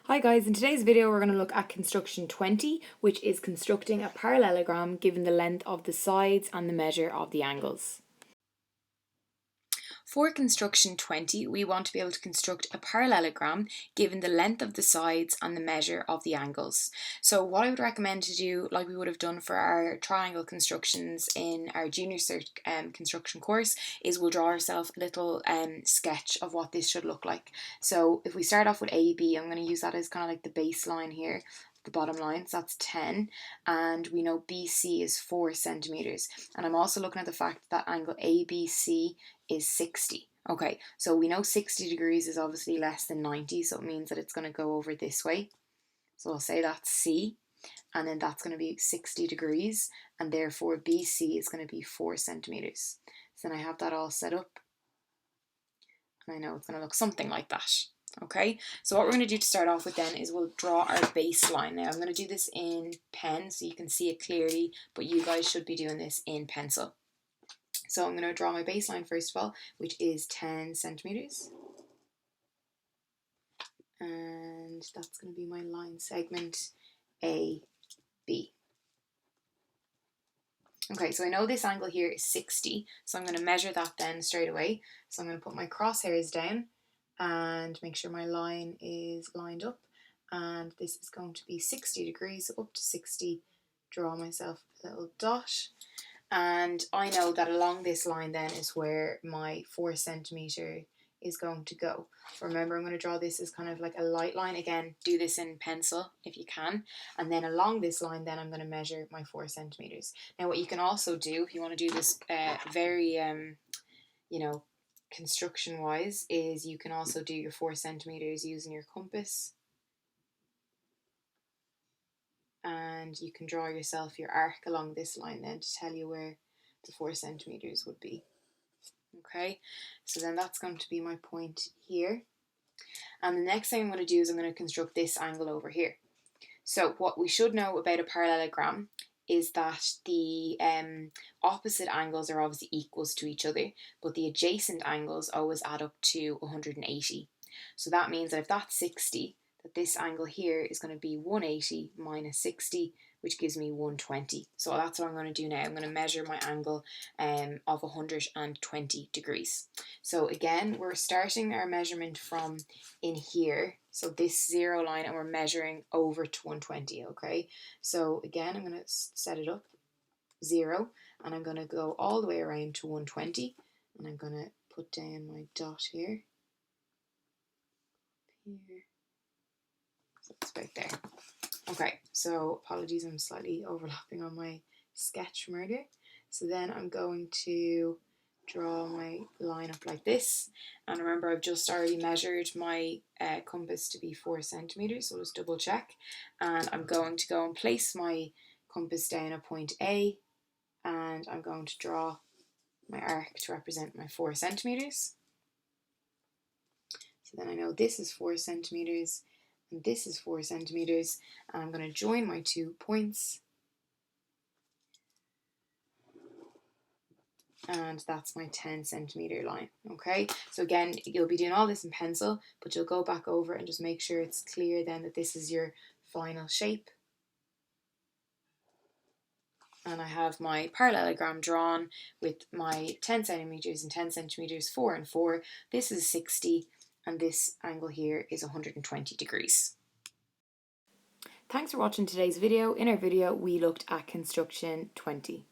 Hi guys, in today's video we're going to look at construction 20, which is constructing a parallelogram given the length of the sides and the measure of the angles. For construction 20, we want to be able to construct a parallelogram given the length of the sides and the measure of the angles. So what I would recommend to do, like we would have done for our triangle constructions in our junior cert construction course, is we'll draw ourselves a little sketch of what this should look like. So if we start off with AB, I'm going to use that as kind of like the baseline here. The bottom line, so that's 10, and we know BC is 4 centimeters, and I'm also looking at the fact that angle ABC is 60. Okay, so we know 60 degrees is obviously less than 90, so it means that it's going to go over this way. So I'll say that's C, and then that's going to be 60 degrees, and therefore BC is going to be 4 centimeters. So then I have that all set up, and I know it's going to look something like that. Okay, so what we're going to do to start off with then is we'll draw our baseline. Now I'm going to do this in pen so you can see it clearly, but you guys should be doing this in pencil. So I'm going to draw my baseline first of all, which is 10 centimeters. And that's going to be my line segment AB. Okay, so I know this angle here is 60, so I'm going to measure that then straight away. So I'm going to put my crosshairs down and make sure my line is lined up, and this is going to be 60 degrees, so up to 60, draw myself a little dot, and I know that along this line then is where my 4 centimeter is going to go. Remember, I'm going to draw this as kind of like a light line. Again, do this in pencil if you can, and then along this line then I'm going to measure my 4 centimeters. Now what you can also do if you want to do this very construction wise is you can also do your 4 centimeters using your compass, and you can draw yourself your arc along this line then to tell you where the 4 centimeters would be. Okay, so then that's going to be my point here, and the next thing I'm going to do is I'm going to construct this angle over here. So what we should know about a parallelogram is that the opposite angles are obviously equals to each other, but the adjacent angles always add up to 180. So that means that if that's 60, that this angle here is going to be 180 minus 60, which gives me 120. So that's what I'm going to do now. I'm going to measure my angle of 120 degrees. So again, we're starting our measurement from in here, so this 0 line, and we're measuring over to 120, okay? So again, I'm going to set it up 0, and I'm going to go all the way around to 120, and I'm going to put down my dot here. So it's right there. Okay, so apologies, I'm slightly overlapping on my sketch from earlier. So then I'm going to draw my line up like this, and remember I've just already measured my compass to be 4 centimeters, so just double check, and I'm going to go and place my compass down at point A, and I'm going to draw my arc to represent my 4 centimeters. So then I know this is 4 centimeters and this is 4 centimeters, and I'm going to join my 2 points, and that's my 10 centimeter line. Okay, so again, you'll be doing all this in pencil, but you'll go back over and just make sure it's clear then that this is your final shape. And I have my parallelogram drawn with my 10 centimeters and 10 centimeters, 4 and 4. This is 60, and this angle here is 120 degrees. Thanks for watching today's video. In our video, we looked at construction 20.